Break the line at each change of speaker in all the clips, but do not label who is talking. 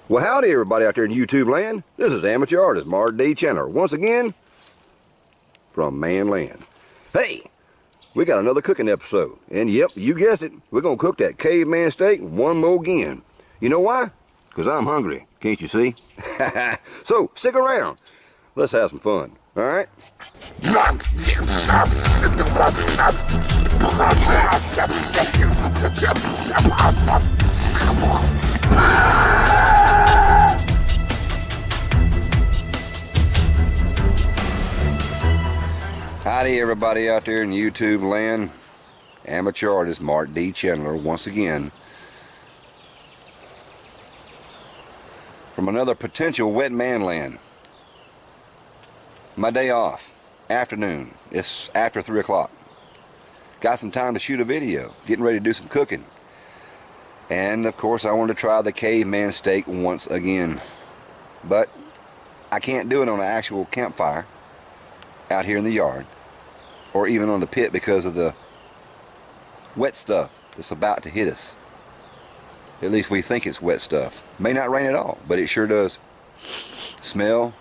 Well, howdy everybody out there in YouTube land. This is amateur artist Mark D. Chandler once again from Manland. Hey, we got another cooking episode, and yep, you guessed it, we're gonna cook that caveman steak one more again. You know why? Because I'm hungry, can't you see? So stick around, let's have some fun. All right. Howdy everybody out there in YouTube land. Amateur artist Mark D. Chandler once again from another potential wet man land. My day off, afternoon, it's after 3 o'clock. Got some time to shoot a video, getting ready to do some cooking. And of course I wanted to try the caveman steak once again. But I can't do it on an actual campfire out here in the yard, or even on the pit because of the wet stuff that's about to hit us. At least we think it's wet stuff. May not rain at all, but it sure does. Smell,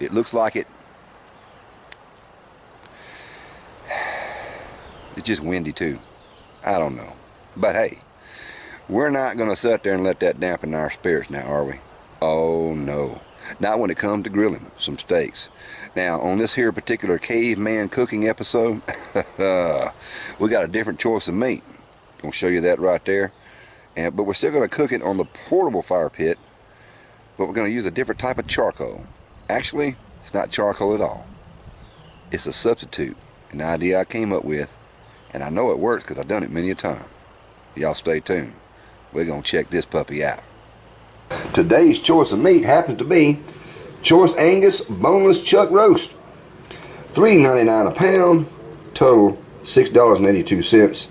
it looks like it. It's just windy too. I don't know. But hey, we're not going to sit there and let that dampen our spirits now, are we? Oh no. Not when it comes to grilling some steaks. Now, on this here particular caveman cooking episode, we got a different choice of meat. Gonna show you that right there. But we're still gonna cook it on the portable fire pit, but we're gonna use a different type of charcoal. Actually, it's not charcoal at all. It's a substitute, an idea I came up with, and I know it works because I've done it many a time. Y'all stay tuned. We're gonna check this puppy out. Today's choice of meat happens to be Choice Angus Boneless Chuck Roast. $3.99 a pound, total $6.82,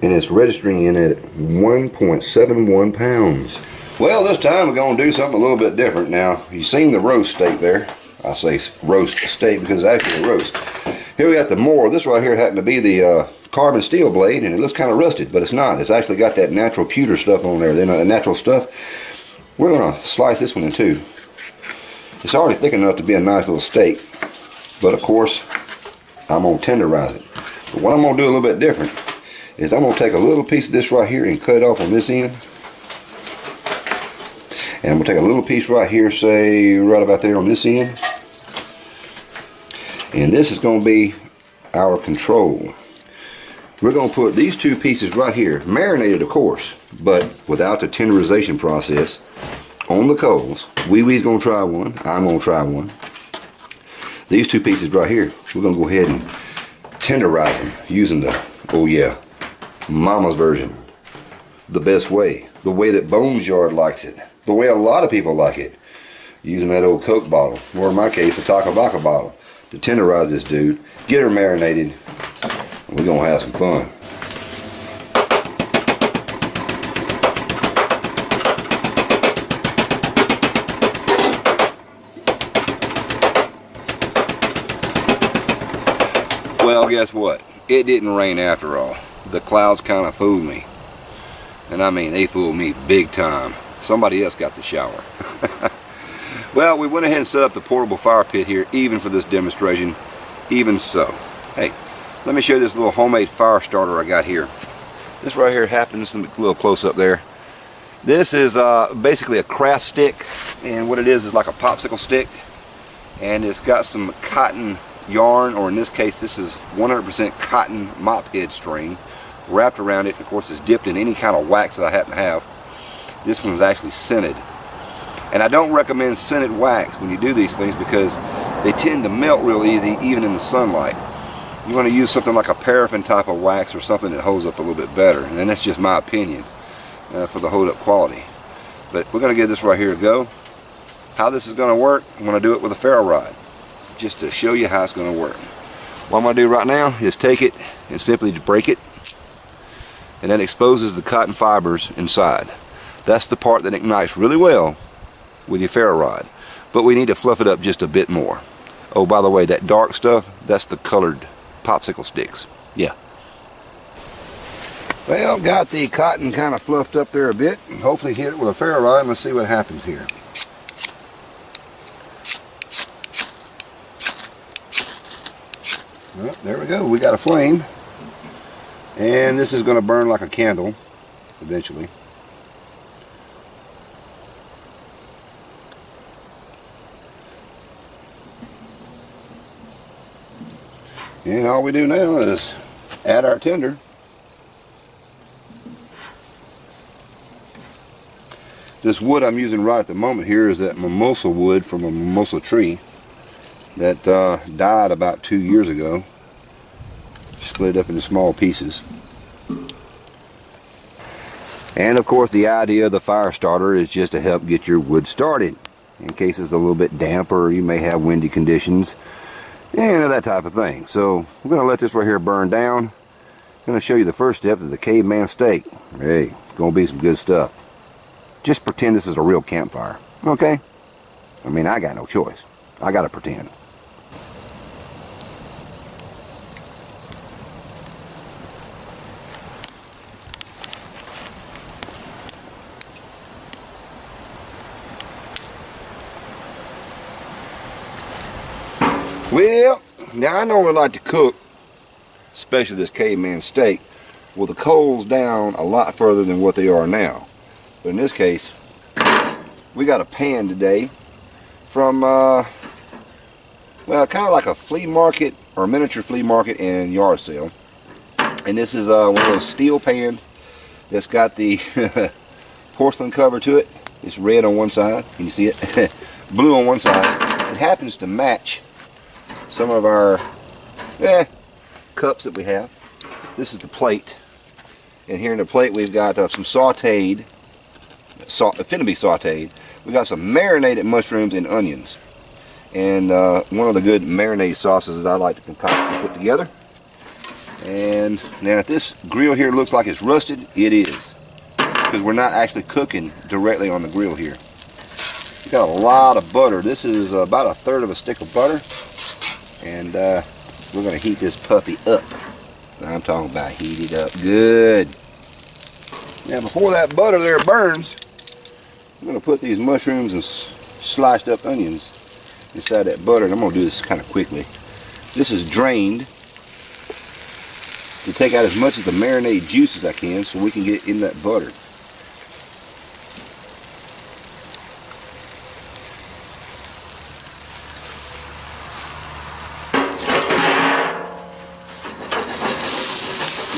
and it's registering in at 1.71 pounds. Well, this time we're going to do something a little bit different. Now, you've seen the roast steak there. I say roast steak because it's actually a roast. Here we got the more. This right here happened to be the carbon steel blade, and it looks kind of rusted, but it's not. It's actually got that natural pewter stuff on there. Then the natural stuff. We're going to slice this one in two. It's already thick enough to be a nice little steak, but of course I'm going to tenderize it. But what I'm going to do a little bit different is I'm going to take a little piece of this right here and cut it off on this end, and I'm going to take a little piece right here, say right about there on this end, and this is going to be our control. We're going to put these two pieces right here, marinated of course, but without the tenderization process, on the coals. Wee-wee's going to try one. I'm going to try one. These two pieces right here, we're going to go ahead and tenderize them using the, oh yeah, mama's version. The best way. The way that Bones Yard likes it. The way a lot of people like it. Using that old Coke bottle, or in my case, a Taco Baka bottle, to tenderize this dude, get her marinated, and we're going to have some fun. Well, guess what? It didn't rain after all. The clouds kind of fooled me. And I mean, they fooled me big time. Somebody else got the shower. Well, we went ahead and set up the portable fire pit here, even for this demonstration. Even so. Hey, let me show you this little homemade fire starter I got here. This right here happens, a little close up there. This is basically a craft stick. And what it is like a popsicle stick. And it's got some cotton yarn, or in this case this is 100% cotton mop head string wrapped around it. Of course, it's dipped in any kind of wax that I happen to have. This one's actually scented, and I don't recommend scented wax when you do these things because they tend to melt real easy even in the sunlight. You want to use something like a paraffin type of wax or something that holds up a little bit better, and that's just my opinion for the hold up quality. But we're going to give this right here a go. How this is going to work, I'm going to do it with a ferro rod, just to show you how it's going to work. What I'm going to do right now is take it and simply break it, and that exposes the cotton fibers inside. That's the part that ignites really well with your ferro rod, but we need to fluff it up just a bit more. Oh, by the way, that dark stuff, that's the colored popsicle sticks. Yeah. Well, got the cotton kind of fluffed up there a bit. Hopefully hit it with a ferro rod and let's see what happens here. Well, there we go. We got a flame. And this is going to burn like a candle eventually. And all we do now is add our tinder. This wood I'm using right at the moment here is that mimosa wood from a mimosa tree that died about 2 years ago. Split it up into small pieces. And of course the idea of the fire starter is just to help get your wood started in case it's a little bit damp or you may have windy conditions and that type of thing. So we're going to let this right here burn down. I'm going to show you the first step of the caveman steak. Hey, it's going to be some good stuff. Just pretend this is a real campfire, okay? I mean, I got no choice. I got to pretend. Well, now I normally like to cook, especially this caveman steak, with the coals down a lot further than what they are now. But in this case, we got a pan today from, well, kind of like a flea market or miniature flea market and yard sale. And this is one of those steel pans that's got the porcelain cover to it. It's red on one side. Can you see it? Blue on one side. It happens to match some of our cups that we have. This is the plate. And here in the plate we've got some sauteed, finna be sauteed. We got some marinated mushrooms and onions. And one of the good marinade sauces that I like to concoct and put together. And now if this grill here looks like it's rusted, it is. Because we're not actually cooking directly on the grill here. We got a lot of butter. This is about 1/3 of a stick of butter. And we're going to heat this puppy up. I'm talking about heat it up good. Now before that butter there burns, I'm going to put these mushrooms and sliced up onions inside that butter. And I'm going to do this kind of quickly. This is drained to take out as much of the marinade juice as I can so we can get it in that butter.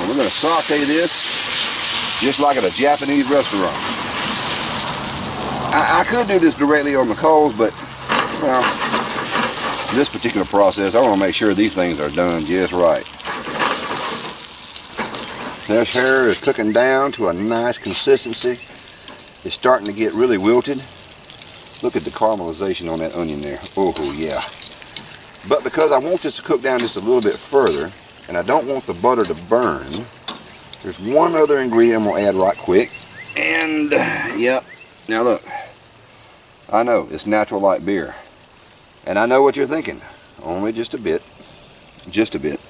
We're going to saute this just like at a Japanese restaurant. I could do this directly on the coals, but well, this particular process, I want to make sure these things are done just right. This hair is cooking down to a nice consistency. It's starting to get really wilted. Look at the caramelization on that onion there. Oh yeah. But because I want this to cook down just a little bit further, and I don't want the butter to burn, there's one other ingredient I'm going to add right quick. And, yep, now look, I know it's natural light beer. And I know what you're thinking, only just a bit. Just a bit.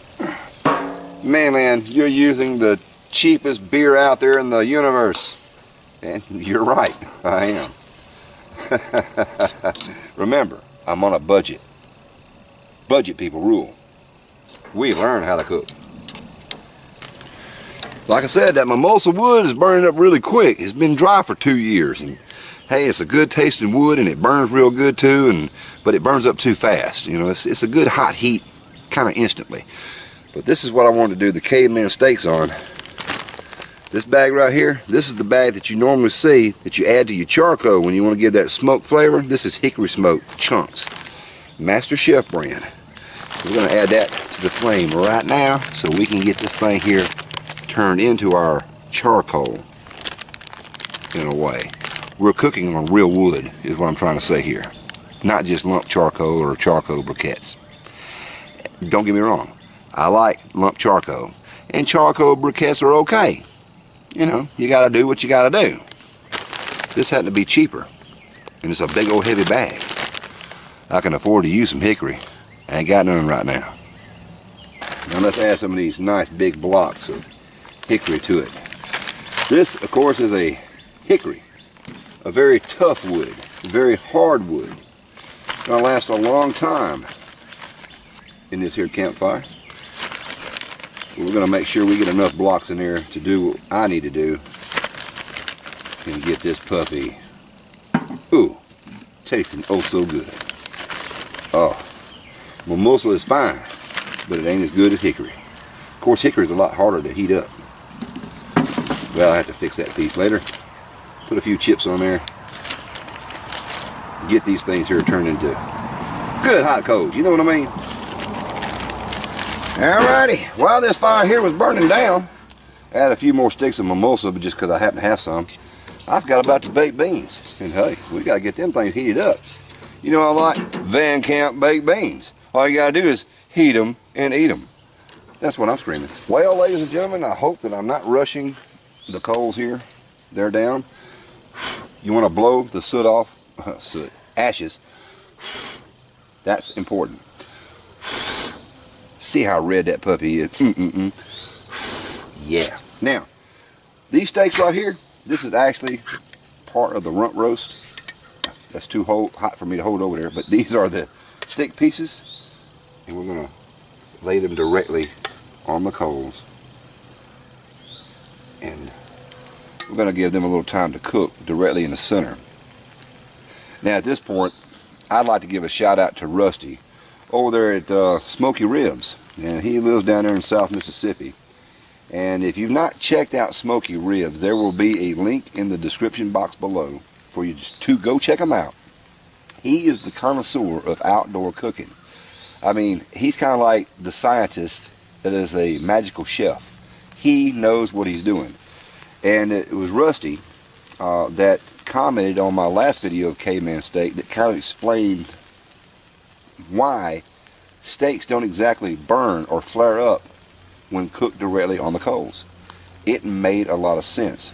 Man, you're using the cheapest beer out there in the universe. And you're right, I am. Remember, I'm on a budget. Budget people rule. We learn how to cook. Like I said, that mimosa wood is burning up really quick. It's been dry for 2 years, and hey, it's a good tasting wood, and it burns real good too. But it burns up too fast. You know, it's a good hot heat, kind of instantly. But this is what I wanted to do the caveman steaks on. This bag right here, this is the bag that you normally see that you add to your charcoal when you want to give that smoke flavor. This is Hickory Smoke Chunks, Master Chef brand. We're going to add that to the flame right now so we can get this thing here turned into our charcoal in a way. We're cooking on real wood is what I'm trying to say here. Not just lump charcoal or charcoal briquettes. Don't get me wrong. I like lump charcoal. And charcoal briquettes are okay. You know, you got to do what you got to do. This happened to be cheaper. And it's a big old heavy bag. I can afford to use some hickory. I ain't got none right now. Now let's add some of these nice big blocks of hickory to it. This, of course, is a hickory, a very tough wood, very hard wood. Gonna last a long time in this here campfire. We're gonna make sure we get enough blocks in there to do what I need to do and get this puppy, ooh, tasting oh so good. Oh, mimosa is fine, but it ain't as good as hickory. Of course, hickory is a lot harder to heat up. Well, I have to fix that piece later. Put a few chips on there. Get these things here turned into good hot coals. You know what I mean? Alrighty. While this fire here was burning down, I had a few more sticks of mimosa, but just because I happen to have some. I forgot about the baked beans. And hey, we got to get them things heated up. You know I like Van Camp baked beans. All you got to do is heat them and eat them. That's what I'm screaming. Well, ladies and gentlemen, I hope that I'm not rushing the coals here. They're down. You want to blow the soot off, ashes. That's important. See how red that puppy is. Yeah. Now, these steaks right here, this is actually part of the rump roast. That's too hot for me to hold over there, but these are the thick pieces, and we're going to lay them directly on the coals, and we're going to give them a little time to cook directly in the center. Now at this point, I'd like to give a shout out to Rusty over there at Smoky Ribs, and he lives down there in South Mississippi. And if you've not checked out Smoky Ribs, there will be a link in the description box below for you to go check him out. He is the connoisseur of outdoor cooking. I mean, he's kind of like the scientist that is a magical chef. He knows what he's doing. And it was Rusty that commented on my last video of Caveman Steak that kind of explained why steaks don't exactly burn or flare up when cooked directly on the coals. It made a lot of sense.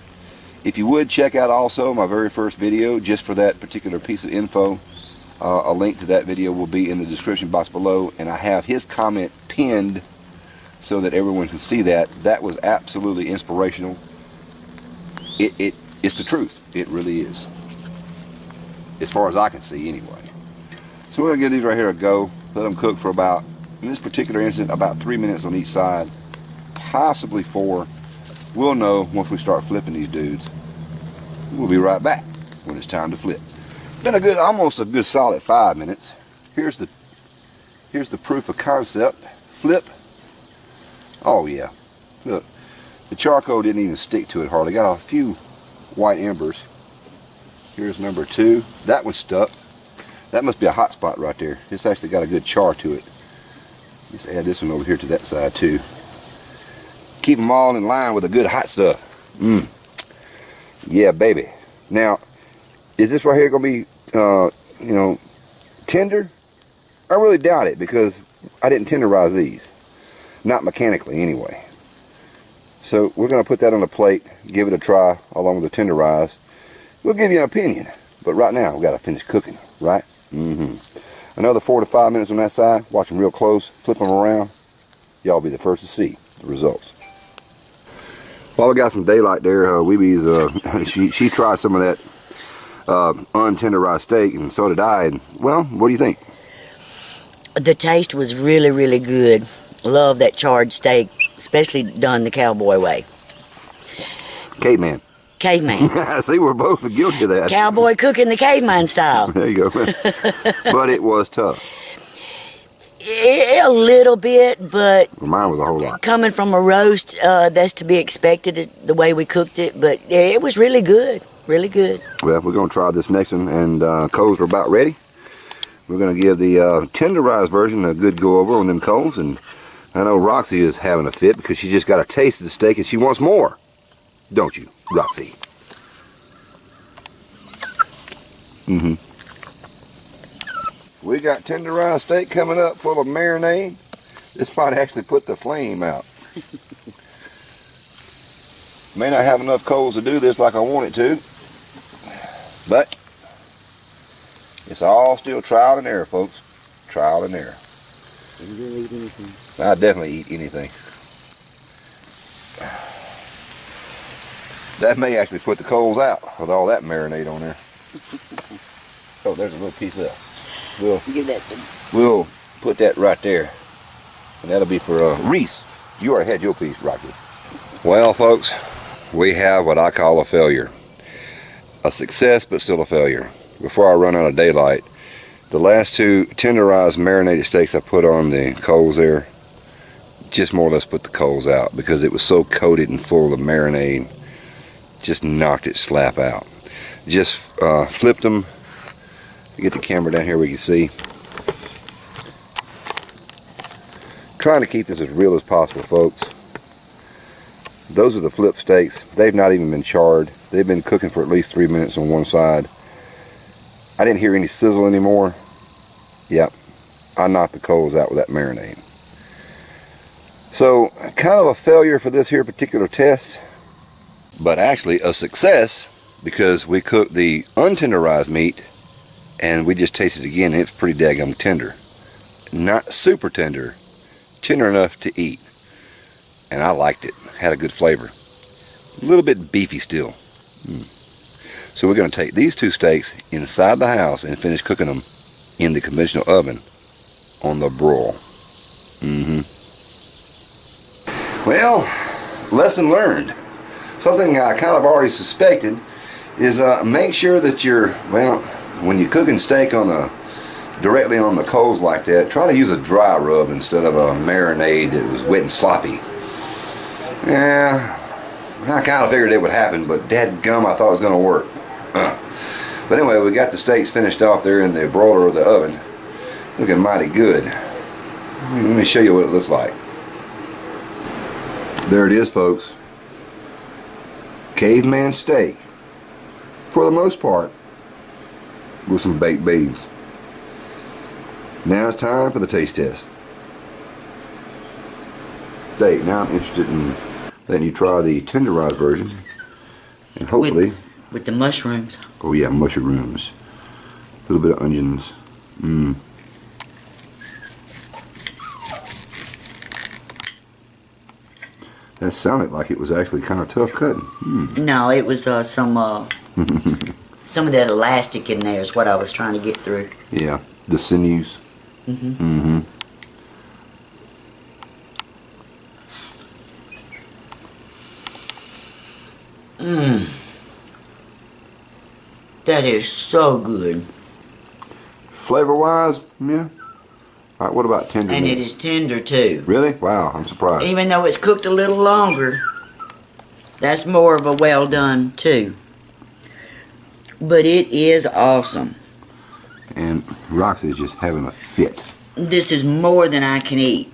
If you would check out also my very first video just for that particular piece of info, a link to that video will be in the description box below, and I have his comment pinned so that everyone can see that. That was absolutely inspirational. It's the truth. It really is, as far as I can see anyway. So we're going to give these right here a go. Let them cook for about, in this particular instance, about 3 minutes on each side, possibly 4. We'll know once we start flipping these dudes. We'll be right back when it's time to flip. Been almost a good solid 5 minutes. Here's the proof of concept. Flip. Oh yeah, look, the charcoal didn't even stick to it hardly. Got a few white embers. Here's number 2. That was stuck. That must be a hot spot right there. It's actually got a good char to it. Just add this one over here to that side too. Keep them all in line with the good hot stuff. Yeah, baby. Now, is this right here gonna be, you know, tender? I really doubt it because I didn't tenderize these, not mechanically anyway. So we're gonna put that on a plate, give it a try along with the tenderize. We'll give you an opinion, but right now we gotta finish cooking, right? Another 4 to 5 minutes on that side. Watch them real close, flip them around. Y'all be the first to see the results. While we got some daylight there, Weeby's, she tried some of that untenderized steak, and so did I. And well, what do you think?
The taste was really, really good. Love that charred steak, especially done the cowboy way.
Caveman.
Caveman.
See, we're both guilty of that.
Cowboy cooking the caveman style.
There you go. But it was tough.
A little bit, but
mine was a whole lot.
Coming from a roast, that's to be expected the way we cooked it, but it was really good. Really good. Well,
we're going to try this next one, and coals are about ready. We're going to give the tenderized version a good go over on them coals, and I know Roxy is having a fit because she just got a taste of the steak and she wants more. Don't you, Roxy? We got tenderized steak coming up full of marinade. This might actually put the flame out. May not have enough coals to do this like I want it to, but it's all still trial and error, folks. Trial and error.
You'll eat anything.
I definitely eat anything. That may actually put the coals out with all that marinade on there. Oh, there's a little piece left.
Give that to me.
We'll put that right there. And that'll be for Reese. You already had your piece, Rocky. Well, folks, we have what I call a failure. A success, but still a failure. Before I run out of daylight, the last two tenderized marinated steaks I put on the coals there, just more or less put the coals out because it was so coated and full of marinade. Just knocked it slap out. Just flipped them. Get the camera down here where you can see. Trying to keep this as real as possible, folks. Those are the flip steaks. They've not even been charred. They've been cooking for at least 3 minutes on one side. I didn't hear any sizzle anymore. Yep, I knocked the coals out with that marinade. So, kind of a failure for this here particular test, but actually a success because we cooked the untenderized meat and we just tasted it again and it's pretty daggum tender. Not super tender, tender enough to eat. And I liked it, had a good flavor. A little bit beefy still. So we're going to take these two steaks inside the house and finish cooking them in the conventional oven on the broil. Well, lesson learned. Something I kind of already suspected is make sure that you're, well, when you're cooking steak directly on the coals like that, try to use a dry rub instead of a marinade that was wet and sloppy. Yeah, I kind of figured it would happen, but dadgum, I thought it was going to work. But anyway, we got the steaks finished off there in the broiler of the oven. Looking mighty good. Let me show you what it looks like. There it is, folks. Caveman steak. For the most part, with some baked beans. Now it's time for the taste test. Dave, now I'm interested in letting you try the tenderized version. And hopefully...
With the mushrooms.
Oh yeah, mushrooms. A little bit of onions. That sounded like it was actually kind of tough cutting.
No, it was some of that elastic in there is what I was trying to get through.
Yeah, the sinews.
That is so good.
Flavor-wise, yeah. All right, what about tenderness?
And it is tender too.
Really? Wow, I'm surprised.
Even though it's cooked a little longer, that's more of a well done too. But it is awesome.
And Roxy's just having a fit.
This is more than I can eat.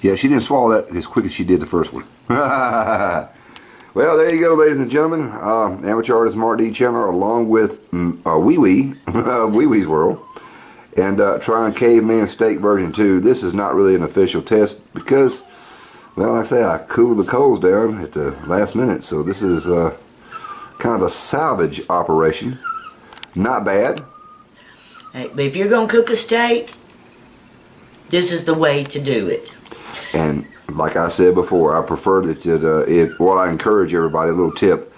Yeah, she didn't swallow that as quick as she did the first one. Well, there you go, ladies and gentlemen. Amateur artist Mark D. Chandler, along with Wee Wee, Wee Wee's World, and trying Caveman Steak version 2. This is not really an official test because, well, like I say, I cooled the coals down at the last minute. So this is kind of a salvage operation. Not bad.
Hey, but if you're going to cook a steak, this is the way to do it.
And like I said before, I prefer that what I encourage everybody, a little tip,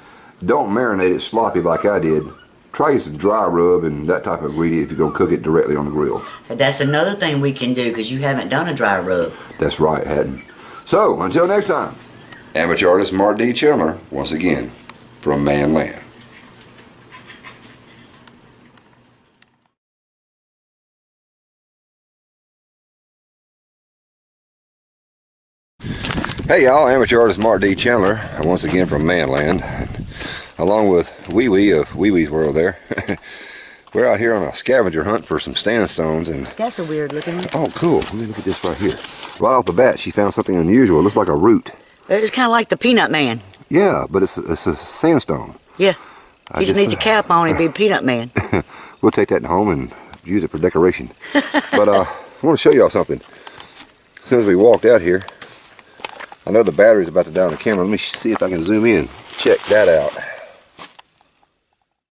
don't marinate it sloppy like I did. Try some dry rub and that type of ingredient if you're going to cook it directly on the grill.
That's another thing we can do because you haven't done a dry rub.
That's right, hadn't. So, until next time, amateur artist Mark D. Chandler, once again, from Manland. Hey y'all, amateur artist Mark D. Chandler, once again from Manland, along with Wee Wee of Wee Wee's World there. We're out here on a scavenger hunt for some sandstones and...
That's a weird looking one.
Oh, cool. Let me look at this right here. Right off the bat, she found something unusual. It looks like a root.
It's kind of like the Peanut Man.
Yeah, but it's a sandstone.
Yeah. He just needs a cap on and be a Peanut Man.
We'll take that home and use it for decoration. But I want to show y'all something. As soon as we walked out here, I know the battery's about to die on the camera. Let me see if I can zoom in. Check that out.